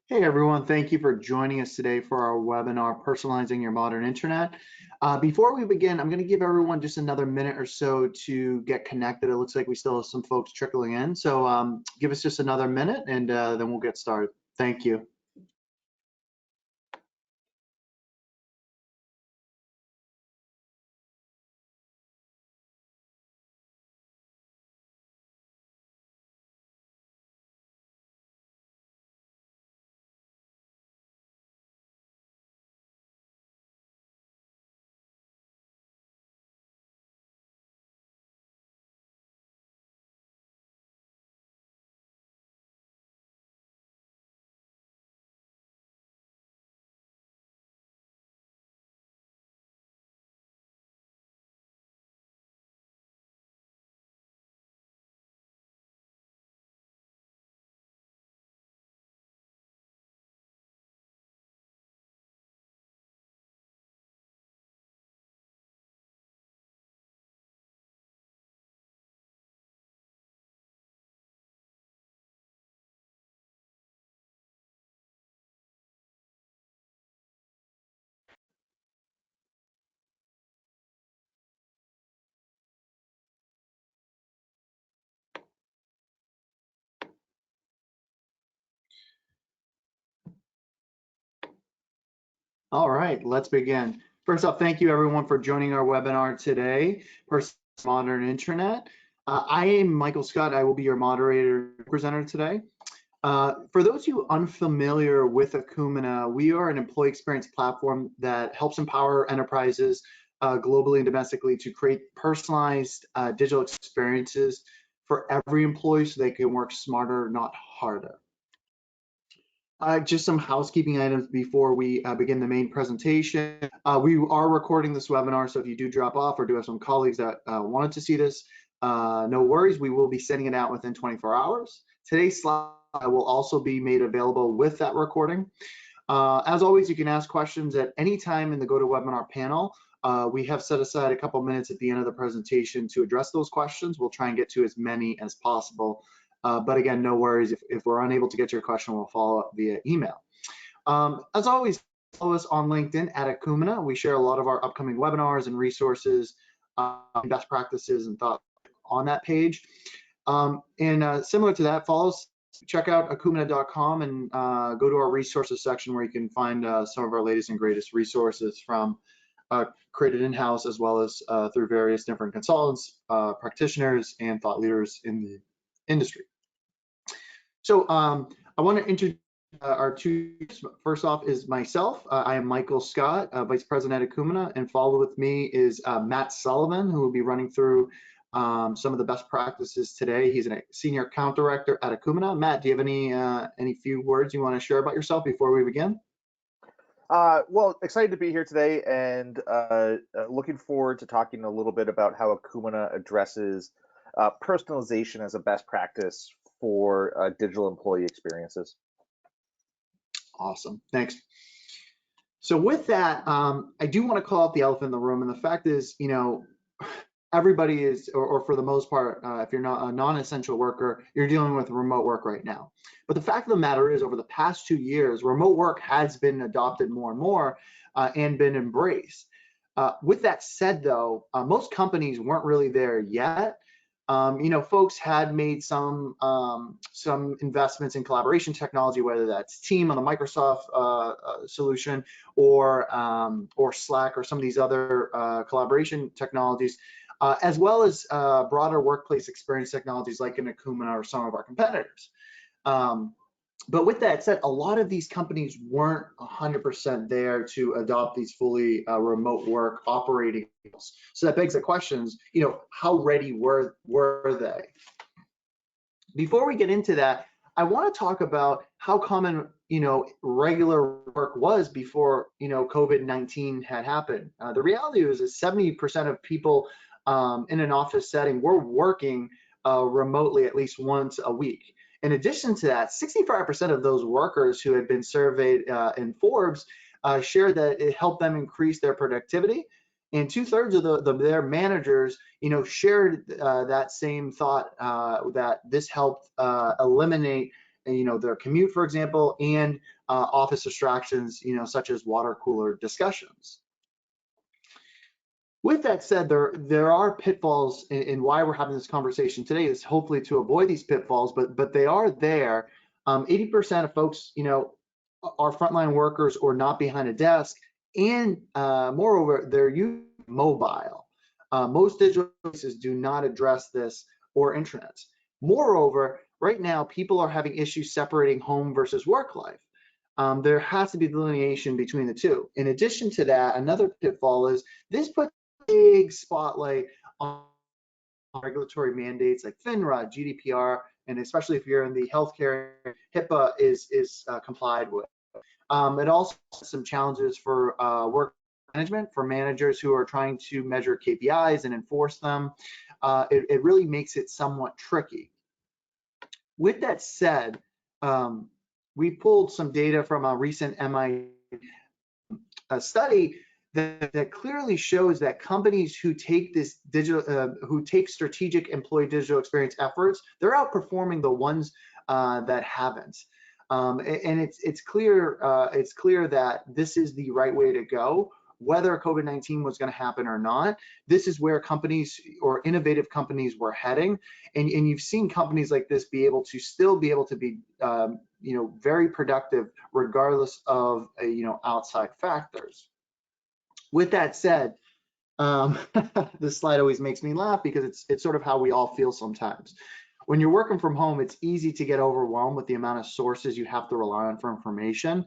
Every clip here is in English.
Hey everyone, thank you for joining us today for our webinar, Personalizing Your Modern Internet. Before we begin, I'm going to give everyone just another minute or so to get connected. It looks like we still have some folks trickling in, so give us just another minute and then we'll get started. Thank you. All right, let's begin. First off, thank you everyone for joining our webinar today, Personalizing Modern Internet. I am Michael Scott. I will be your moderator presenter today. For those of you unfamiliar with Acumatica, we are an employee experience platform that helps empower enterprises globally and domestically to create personalized digital experiences for every employee so they can work smarter, not harder. Just some housekeeping items before we begin the main presentation. We are recording this webinar, so if you do drop off or do have some colleagues that wanted to see this, no worries, we will be sending it out within 24 hours. Today's slide will also be made available with that recording. As always, you can ask questions at any time in the GoToWebinar panel. We have set aside a couple minutes at the end of the presentation to address those questions. We'll try and get to as many as possible. But again, no worries. If we're unable to get to your question, we'll follow up via email. As always, follow us on LinkedIn at Acumatica. We share a lot of our upcoming webinars and resources, best practices and thoughts on that page. Similar to that, follow us, check out acumatica.com and go to our resources section where you can find some of our latest and greatest resources from created in-house as well as through various different consultants, practitioners, and thought leaders in the industry. So I want to introduce our two. First off is myself. I am Michael Scott, Vice President at Acumatica, and followed with me is Matt Sullivan, who will be running through some of the best practices today. He's a Senior Account Director at Acumatica. Matt, do you have any few words you want to share about yourself before we begin? Well, excited to be here today and looking forward to talking a little bit about how Acumatica addresses personalization as a best practice for digital employee experiences. Awesome, thanks. So with that, I do want to call out the elephant in the room, and the fact is, everybody is, or for the most part, if you're not a non-essential worker, you're dealing with remote work right now. But the fact of the matter is, over the past 2 years, remote work has been adopted more and more and been embraced. With that said, though, most companies weren't really there yet. Folks had made some investments in collaboration technology, whether that's Team on the Microsoft solution or Slack or some of these other collaboration technologies, as well as broader workplace experience technologies like in Acumatica or some of our competitors. But with that said, a lot of these companies weren't 100% there to adopt these fully remote work operating models. So that begs the questions, how ready were they? Before we get into that, I want to talk about how common, regular work was before, COVID-19 had happened. The reality is that 70% of people in an office setting were working remotely at least once a week. In addition to that, 65% of those workers who had been surveyed in Forbes shared that it helped them increase their productivity, and 2/3 of their managers, shared that same thought that this helped eliminate their commute, for example, and office distractions, such as water cooler discussions. With that said, there are pitfalls, and why we're having this conversation today is hopefully to avoid these pitfalls, but they are there. 80% of folks, are frontline workers or not behind a desk, and moreover, they're using mobile. Most digital places do not address this or intranets. Moreover, right now, people are having issues separating home versus work life. There has to be delineation between the two. In addition to that, another pitfall is this puts big spotlight on regulatory mandates like FINRA, GDPR, and especially if you're in the healthcare, HIPAA is complied with. It also has some challenges for work management, for managers who are trying to measure KPIs and enforce them. It really makes it somewhat tricky. With that said, we pulled some data from a recent MIT study that clearly shows that companies who take this who take strategic employee digital experience efforts, they're outperforming the ones that haven't. And it's clear that this is the right way to go. Whether COVID-19 was going to happen or not, this is where companies or innovative companies were heading. And you've seen companies like this still be able to be very productive regardless of outside factors. With that said, this slide always makes me laugh because it's sort of how we all feel sometimes. When you're working from home, it's easy to get overwhelmed with the amount of sources you have to rely on for information.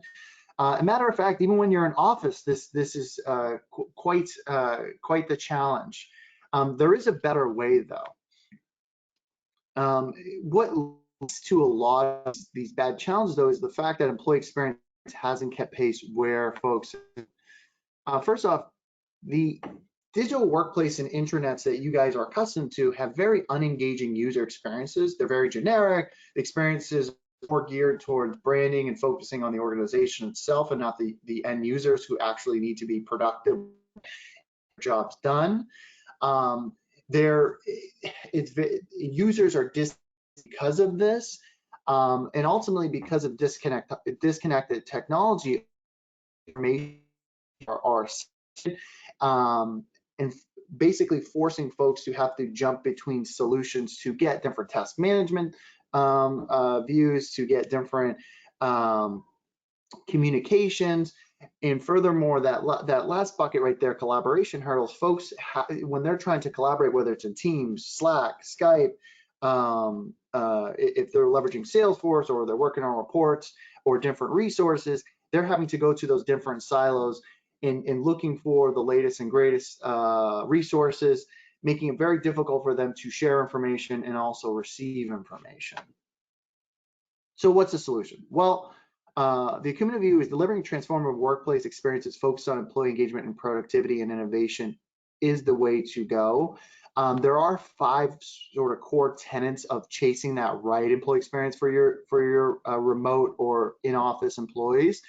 A matter of fact, even when you're in office, this is quite the challenge. There is a better way, though. What leads to a lot of these bad challenges, though, is the fact that employee experience hasn't kept pace where folks. First off, the digital workplace and intranets that you guys are accustomed to have very unengaging user experiences. They're very generic. The experiences more geared towards branding and focusing on the organization itself and not the end users who actually need to be productive, jobs done. Users are because of this, and ultimately because of disconnected technology, information are and basically forcing folks to have to jump between solutions to get different task management views, to get different communications. And furthermore, that last bucket right there, collaboration hurdles, folks, when they're trying to collaborate, whether it's in Teams, Slack, Skype, if they're leveraging Salesforce or they're working on reports or different resources, they're having to go to those different silos in looking for the latest and greatest resources, making it very difficult for them to share information and also receive information. So what's the solution? Well, the Acumen view is delivering transformative workplace experiences focused on employee engagement and productivity and innovation is the way to go. There are 5 sort of core tenets of chasing that right employee experience for your remote or in-office employees.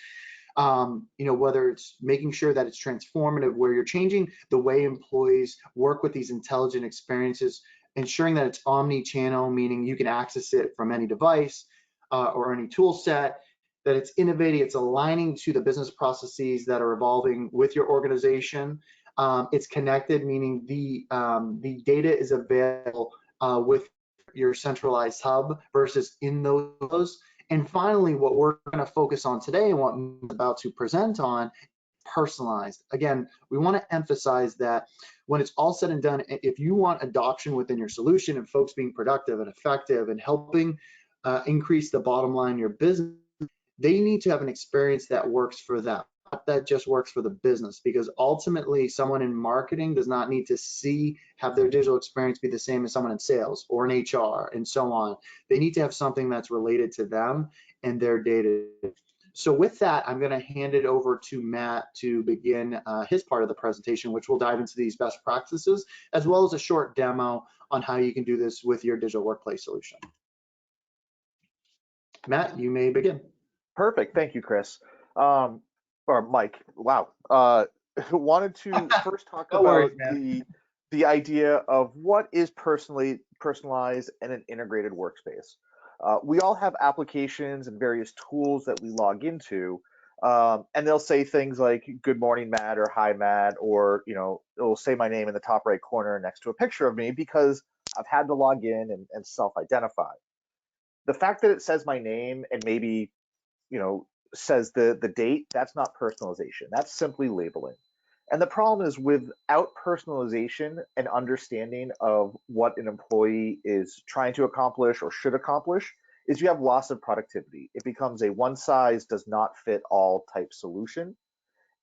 Whether it's making sure that it's transformative, where you're changing the way employees work with these intelligent experiences, ensuring that it's omni-channel, meaning you can access it from any device or any tool set, that it's innovating, it's aligning to the business processes that are evolving with your organization. It's connected, meaning the data is available with your centralized hub versus in those. And finally, what we're going to focus on today and what I'm about to present on, personalized. Again, we want to emphasize that when it's all said and done, if you want adoption within your solution and folks being productive and effective and helping increase the bottom line in your business, they need to have an experience that works for them, not that just works for the business, because ultimately someone in marketing does not need to have their digital experience be the same as someone in sales or in HR and so on. They need to have something that's related to them and their data. So with that, I'm going to hand it over to Matt to begin his part of the presentation, which will dive into these best practices, as well as a short demo on how you can do this with your digital workplace solution. Matt, you may begin. Perfect. Thank you, Chris. Or Mike. Wow. Wanted to first talk about the idea of what is personalized and an integrated workspace. We all have applications and various tools that we log into, and they'll say things like "Good morning, Matt," or "Hi, Matt," or it'll say my name in the top right corner next to a picture of me because I've had to log in and self-identify. The fact that it says my name and maybe says the date, that's not personalization. That's simply labeling. And the problem is without personalization and understanding of what an employee is trying to accomplish or should accomplish, is you have loss of productivity. It becomes a one size does not fit all type solution.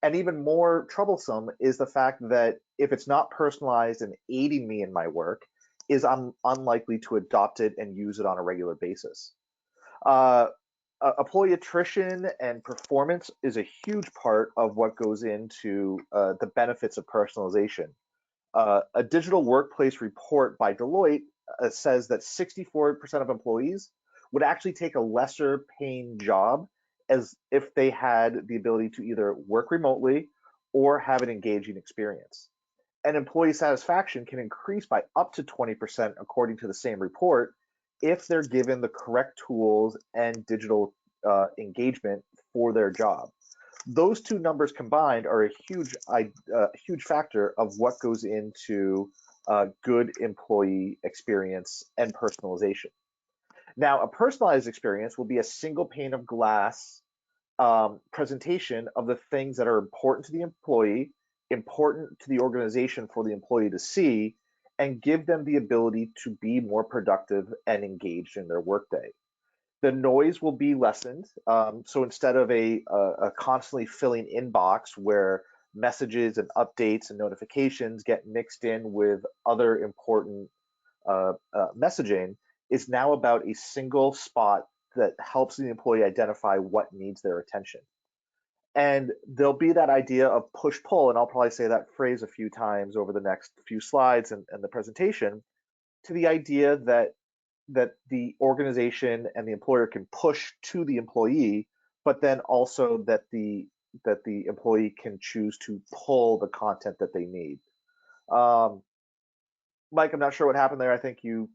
And even more troublesome is the fact that if it's not personalized and aiding me in my work, is I'm unlikely to adopt it and use it on a regular basis. Uh, Employee attrition and performance is a huge part of what goes into the benefits of personalization. A digital workplace report by Deloitte says that 64% of employees would actually take a lesser paying job as if they had the ability to either work remotely or have an engaging experience. And employee satisfaction can increase by up to 20% according to the same report if they're given the correct tools and digital engagement for their job. Those two numbers combined are a huge factor of what goes into good employee experience and personalization. Now, a personalized experience will be a single pane of glass presentation of the things that are important to the employee, important to the organization for the employee to see, and give them the ability to be more productive and engaged in their workday. The noise will be lessened. So instead of a constantly filling inbox where messages and updates and notifications get mixed in with other important messaging, is now about a single spot that helps the employee identify what needs their attention. And there'll be that idea of push pull, and I'll probably say that phrase a few times over the next few slides and the presentation, to the idea that the organization and the employer can push to the employee, but then also that the employee can choose to pull the content that they need. Mike, I'm not sure what happened there. I think you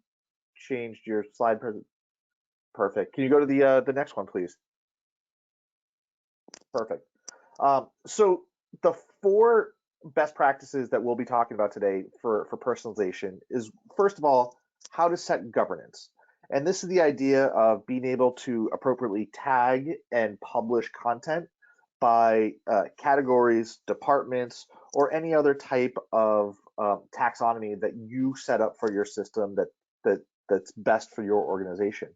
changed your slide. Perfect. Can you go to the next one, please? Perfect. So the four best practices that we'll be talking about today for personalization is, first of all, how to set governance. And this is the idea of being able to appropriately tag and publish content by categories, departments, or any other type of taxonomy that you set up for your system that's best for your organization.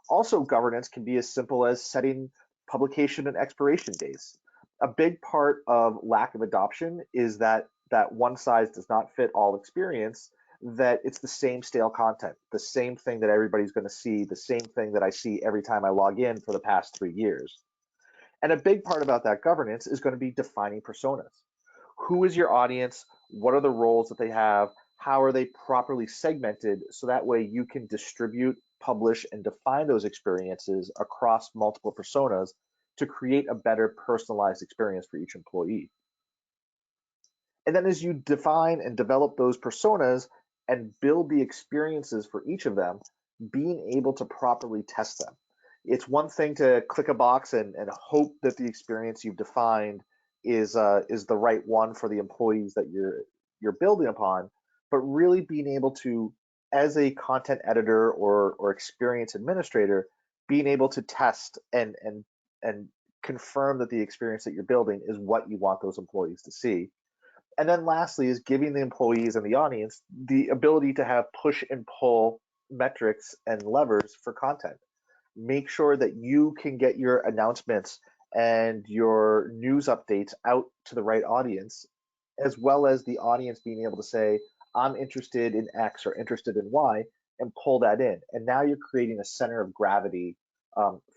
Also, governance can be as simple as setting publication and expiration dates. A big part of lack of adoption is that one size does not fit all experience, that it's the same stale content, the same thing that everybody's going to see, the same thing that I see every time I log in for the past 3 years. And a big part about that governance is going to be defining personas. Who is your audience? What are the roles that they have? How are they properly segmented so that way you can distribute, publish, and define those experiences across multiple personas to create a better personalized experience for each employee. And then as you define and develop those personas and build the experiences for each of them, being able to properly test them. It's one thing to click a box and hope that the experience you've defined is the right one for the employees that you're building upon, but really being able to, as a content editor or experience administrator, being able to test and confirm that the experience that you're building is what you want those employees to see. And then lastly is giving the employees and the audience the ability to have push and pull metrics and levers for content. Make sure that you can get your announcements and your news updates out to the right audience, as well as the audience being able to say, I'm interested in X or interested in Y, and pull that in. And now you're creating a center of gravity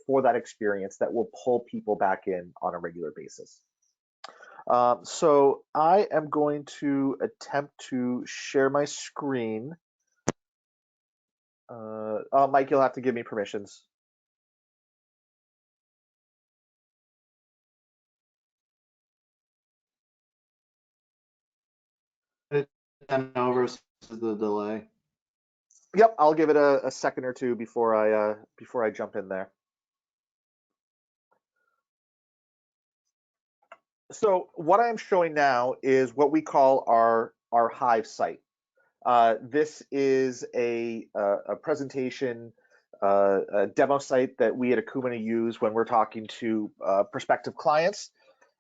for that experience that will pull people back in on a regular basis. So I am going to attempt to share my screen. Mike, you'll have to give me permissions. And over the delay. Yep, I'll give it a second or two before I jump in there. So what I'm showing now is what we call our Hive site. This is a presentation, a demo site that we at Akumina use when we're talking to prospective clients.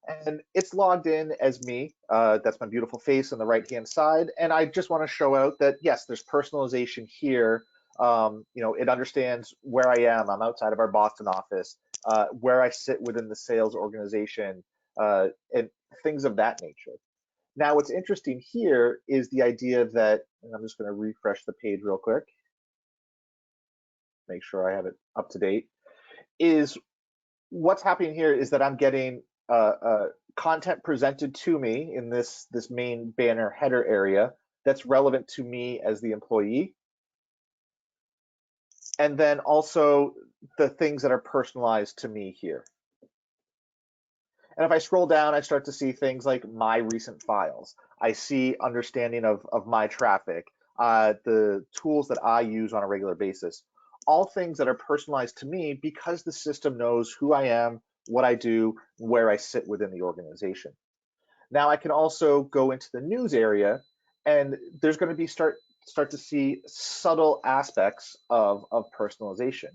And it's logged in as me. That's my beautiful face on the right-hand side. And I just want to show out that, yes, there's personalization here. It understands where I am. I'm outside of our Boston office, where I sit within the sales organization, and things of that nature. Now, what's interesting here is the idea that, and I'm just going to refresh the page real quick, make sure I have it up to date, is what's happening here is that I'm getting content presented to me in this main banner header area that's relevant to me as the employee. And then also the things that are personalized to me here. And if I scroll down, I start to see things like my recent files. I see understanding of my traffic, the tools that I use on a regular basis, all things that are personalized to me because the system knows who I am, what I do, where I sit within the organization. Now I can also go into the news area, and there's going to be start to see subtle aspects of personalization.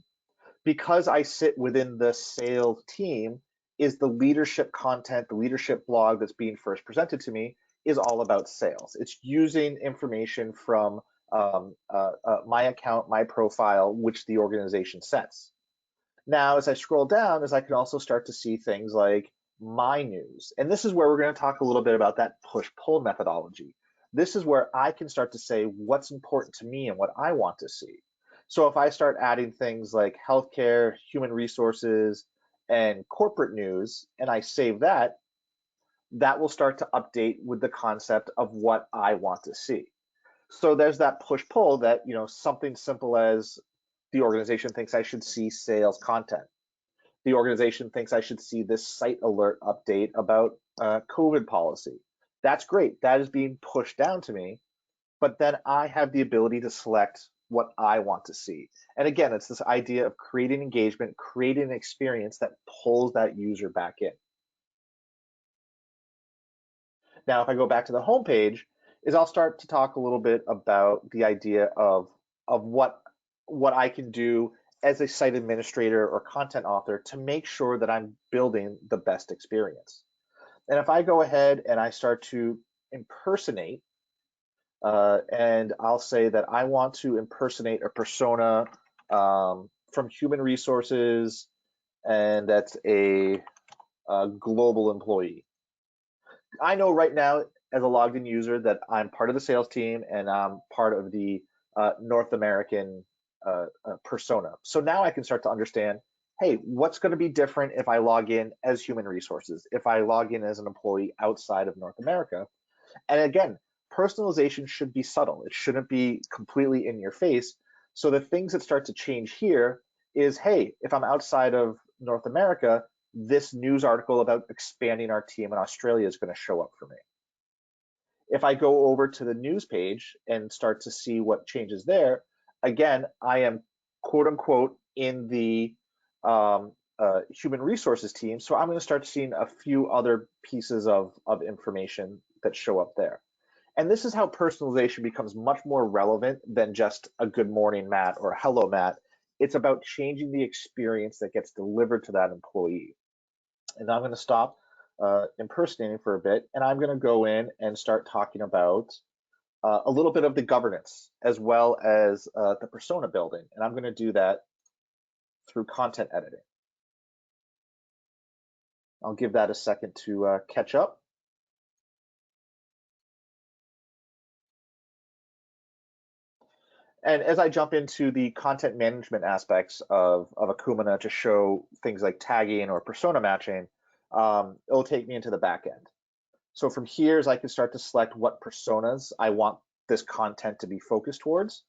Because I sit within the sales team, is the leadership content, the leadership blog that's being first presented to me is all about sales. It's using information from my account, my profile, which the organization sets. Now, as I scroll down, as I can also start to see things like my news. And this is where we're going to talk a little bit about that push-pull methodology. This is where I can start to say what's important to me and what I want to see. So if I start adding things like healthcare, human resources, and corporate news, and I save that, that will start to update with the concept of what I want to see. So there's that push-pull that, something simple as the organization thinks I should see sales content. The organization thinks I should see this site alert update about COVID policy. That's great. That is being pushed down to me. But then I have the ability to select what I want to see. And again, it's this idea of creating engagement, creating an experience that pulls that user back in. Now, if I go back to the home page, I'll start to talk a little bit about the idea of what I can do as a site administrator or content author to make sure that I'm building the best experience. And if I go ahead and I start to impersonate, and I'll say that I want to impersonate a persona from human resources, and that's a global employee. I know right now as a logged in user that I'm part of the sales team and I'm part of the North American persona. So now I can start to understand, hey, what's going to be different if I log in as human resources, if I log in as an employee outside of North America? And again, personalization should be subtle. It shouldn't be completely in your face. So the things that start to change here is, hey, if I'm outside of North America, this news article about expanding our team in Australia is going to show up for me. If I go over to the news page and start to see what changes there, again, I am quote unquote in the human resources team. So I'm going to start seeing a few other pieces of information that show up there. And this is how personalization becomes much more relevant than just a good morning, Matt, or hello, Matt. It's about changing the experience that gets delivered to that employee. And I'm going to stop impersonating for a bit, and I'm going to go in and start talking about a little bit of the governance as well as the persona building. And I'm going to do that through content editing. I'll give that a second to catch up. And as I jump into the content management aspects of Akumina to show things like tagging or persona matching, it'll take me into the back end. So from here, I can start to select what personas I want this content to be focused towards,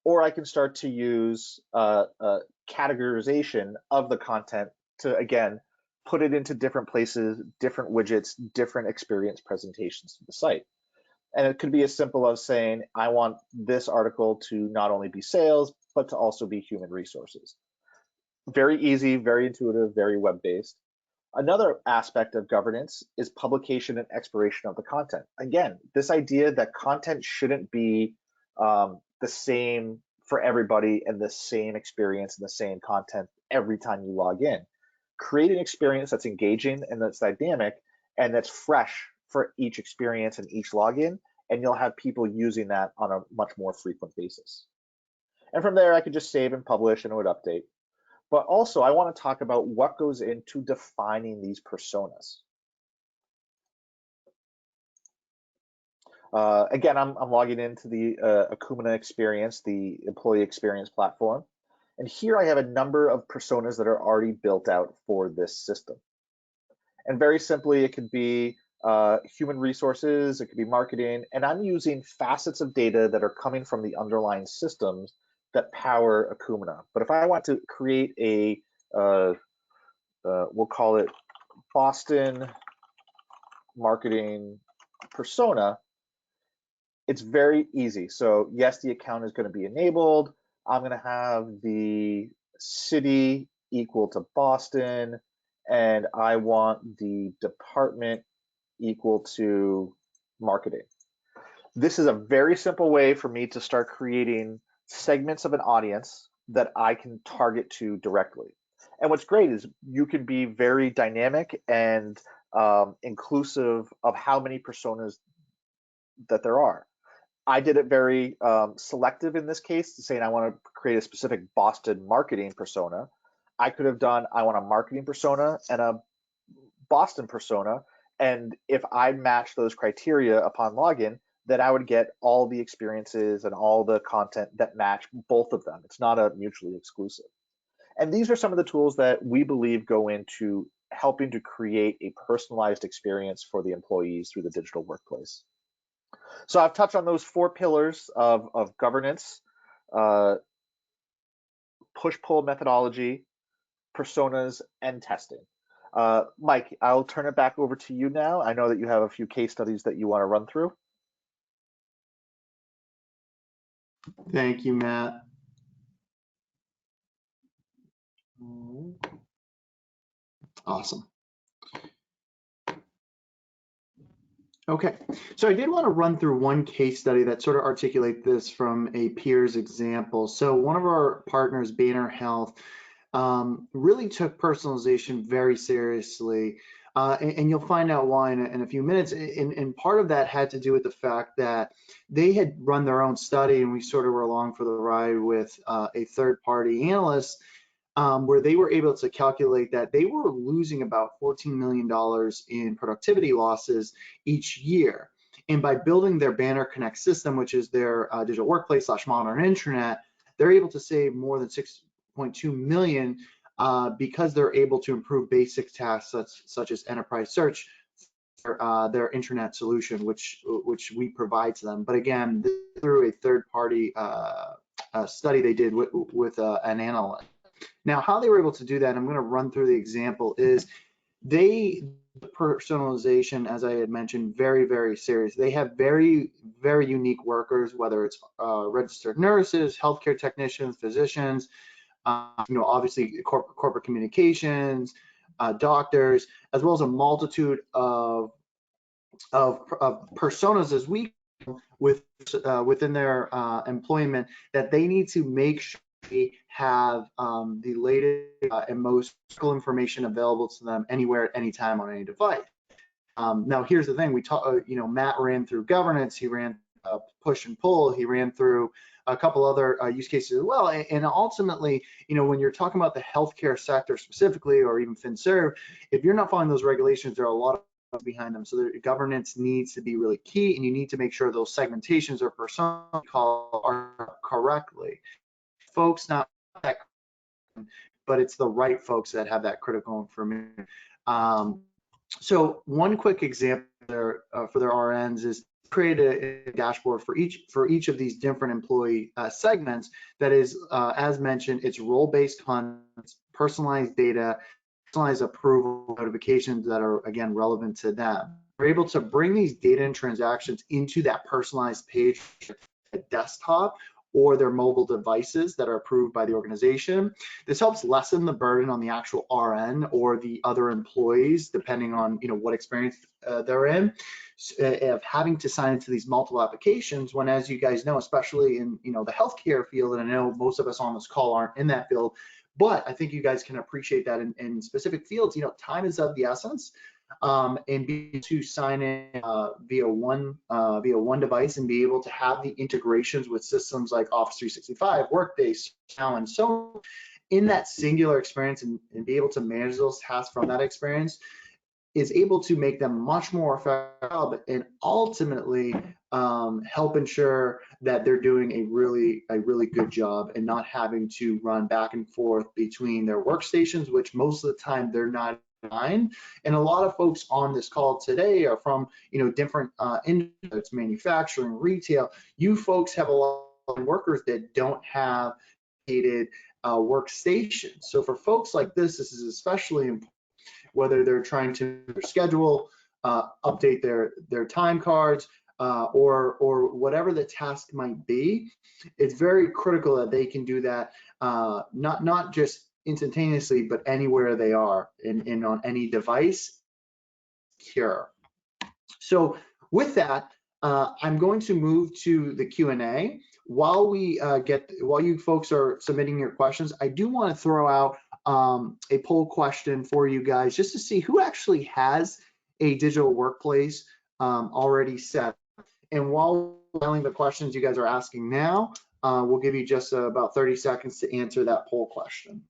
or I can start to use categorization of the content to, again, put it into different places, different widgets, different experience presentations to the site. And it could be as simple as saying, I want this article to not only be sales, but to also be human resources. Very easy, very intuitive, very web-based. Another aspect of governance is publication and expiration of the content. Again, this idea that content shouldn't be the same for everybody and the same experience and the same content every time you log in. Create an experience that's engaging and that's dynamic and that's fresh for each experience and each login, and you'll have people using that on a much more frequent basis. And from there, I could just save and publish and it would update. But also, I want to talk about what goes into defining these personas. Again, I'm logging into the Akumina experience, the employee experience platform. And here I have a number of personas that are already built out for this system. And very simply, it could be human resources, it could be marketing, and I'm using facets of data that are coming from the underlying systems that power Akumina. But if I want to create a, we'll call it Boston marketing persona, it's very easy. So yes, the account is going to be enabled. I'm going to have the city equal to Boston, and I want the department equal to marketing. This is a very simple way for me to start creating segments of an audience that I can target to directly. And what's great is you can be very dynamic and inclusive of how many personas that there are. I did it very selective in this case, saying I want to create a specific Boston marketing persona. I could have done, I want a marketing persona and a Boston persona. And if I match those criteria upon login, then I would get all the experiences and all the content that match both of them. It's not a mutually exclusive. And these are some of the tools that we believe go into helping to create a personalized experience for the employees through the digital workplace. So I've touched on those 4 pillars of governance, push-pull methodology, personas, and testing. Mike, I'll turn it back over to you now. I know that you have a few case studies that you want to run through. Thank you, Matt. Awesome. Okay, so I did want to run through one case study that sort of articulates this from a peer's example. So one of our partners, Banner Health, really took personalization very seriously. And you'll find out why in a few minutes. And part of that had to do with the fact that they had run their own study, and we sort of were along for the ride with a third-party analyst, where they were able to calculate that they were losing about $14 million in productivity losses each year. And by building their Banner Connect system, which is their digital workplace / modern intranet, they're able to save more than $6.2 million because they're able to improve basic tasks such as enterprise search for their intranet solution, which we provide to them. But again, through a third-party study they did with an analyst. Now, how they were able to do that, I'm going to run through the example, is personalization, as I had mentioned, very, very serious. They have very, very unique workers, whether it's registered nurses, healthcare technicians, physicians, obviously corporate communications, doctors, as well as a multitude of personas as we within their employment that they need to make sure they have the latest and most critical information available to them anywhere at any time on any device. Now, here's the thing: Matt ran through governance, he ran push and pull, he ran through a couple other use cases as well. And ultimately, when you're talking about the healthcare sector specifically, or even FinServ, if you're not following those regulations, there are a lot of behind them. So the governance needs to be really key, and you need to make sure those segmentations or personas are correctly. Folks not that, but it's the right folks that have that critical information. So one quick example there, for their RNs is create a dashboard for each of these different employee segments. That is, as mentioned, it's role-based content, personalized data, personalized approval notifications that are again relevant to them. they're able to bring these data and transactions into that personalized page at desktop or their mobile devices that are approved by the organization. This helps lessen the burden on the actual RN or the other employees, depending on what experience they're in, of having to sign into these multiple applications. When, as you guys know, especially in the healthcare field, and I know most of us on this call aren't in that field, but I think you guys can appreciate that in specific fields, time is of the essence. And be able to sign in via one device and be able to have the integrations with systems like Office 365, Workspace, now and so on, in that singular experience, and be able to manage those tasks from that experience is able to make them much more effective and ultimately help ensure that they're doing a really good job and not having to run back and forth between their workstations, which most of the time they're not. And a lot of folks on this call today are from different industries, manufacturing, retail. You folks have a lot of workers that don't have dedicated workstations. So for folks like this is especially important, whether they're trying to schedule, update their time cards, or whatever the task might be. It's very critical that they can do that, not just instantaneously, but anywhere they are and on any device. Secure. So with that, I'm going to move to the Q&A. While you folks are submitting your questions, I do want to throw out a poll question for you guys just to see who actually has a digital workplace already set. And while filing the questions you guys are asking now, we'll give you just about 30 seconds to answer that poll question.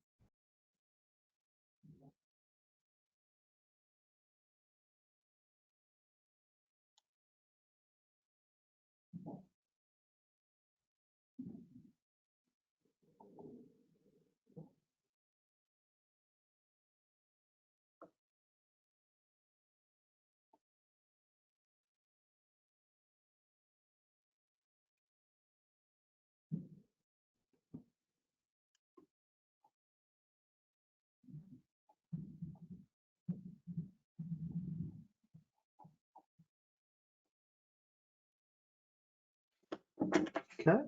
Okay. And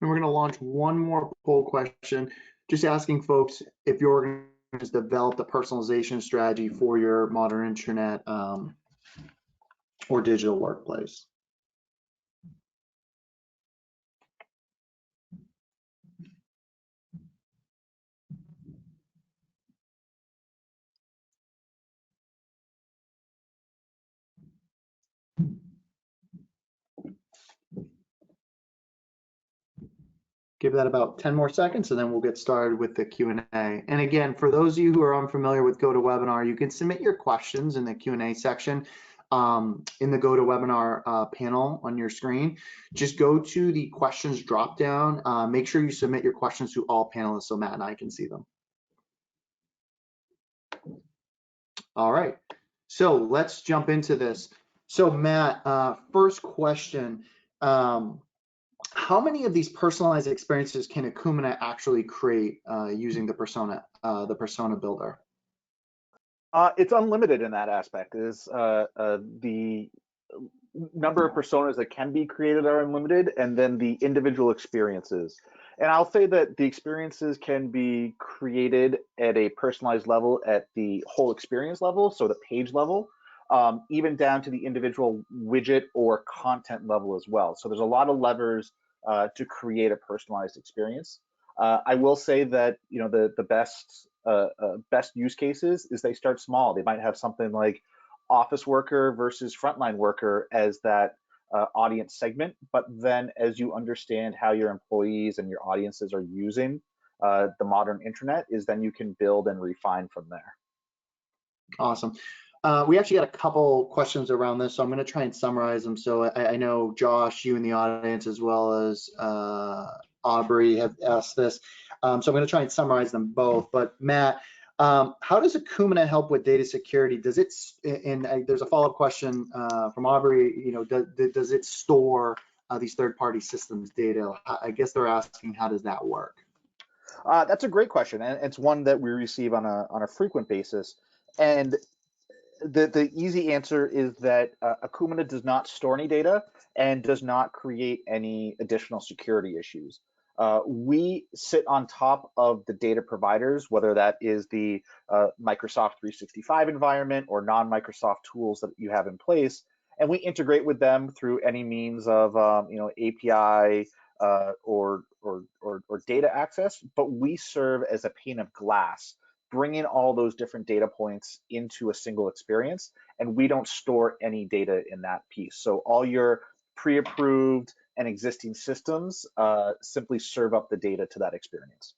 we're going to launch one more poll question, just asking folks if your organization has developed a personalization strategy for your modern intranet or digital workplace. Give that about 10 more seconds and then we'll get started with the Q&A. And again, for those of you who are unfamiliar with GoToWebinar, you can submit your questions in the Q&A section in the GoToWebinar panel on your screen. Just go to the questions drop down. Make sure you submit your questions to all panelists so Matt and I can see them. All right, so let's jump into this. So Matt, first question. How many of these personalized experiences can Acumanet actually create using the persona builder? It's unlimited in that aspect. The number of personas that can be created are unlimited, and then the individual experiences. And I'll say that the experiences can be created at a personalized level at the whole experience level, so the page level, even down to the individual widget or content level as well. So there's a lot of levers to create a personalized experience. I will say that the best use cases is they start small. They might have something like office worker versus frontline worker as that audience segment, but then as you understand how your employees and your audiences are using the modern intranet, is then you can build and refine from there. Awesome. We actually got a couple questions around this, so I'm going to try and summarize them. So I know Josh, you in the audience, as well as Aubrey have asked this. So I'm going to try and summarize them both. But Matt, how does Acumanet help with data security? Does it, and there's a follow-up question from Aubrey, does it store these third-party systems data? I guess they're asking, how does that work? That's a great question, and it's one that we receive on a frequent basis. And the easy answer is that Akumina does not store any data and does not create any additional security issues. We sit on top of the data providers, whether that is the Microsoft 365 environment or non-Microsoft tools that you have in place, and we integrate with them through any means of API or data access. But we serve as a pane of glass, bringing all those different data points into a single experience, and we don't store any data in that piece. So all your pre-approved and existing systems simply serve up the data to that experience.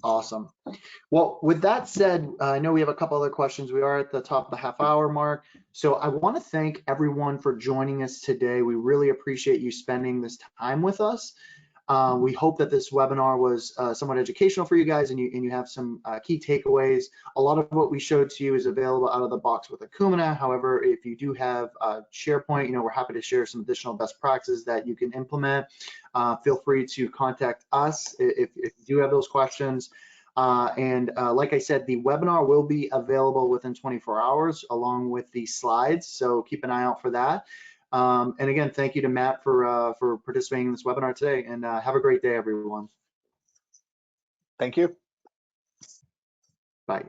Awesome. Well, with that said, I know we have a couple other questions. We are at the top of the half-hour mark. So I want to thank everyone for joining us today. We really appreciate you spending this time with us. We hope that this webinar was somewhat educational for you guys, and you have some key takeaways. A lot of what we showed to you is available out of the box with Akumina. However, if you do have SharePoint, we're happy to share some additional best practices that you can implement. Feel free to contact us if you do have those questions. Like I said, the webinar will be available within 24 hours along with the slides, so keep an eye out for that. And again, thank you to Matt for participating in this webinar today, and have a great day, everyone. Thank you. Bye.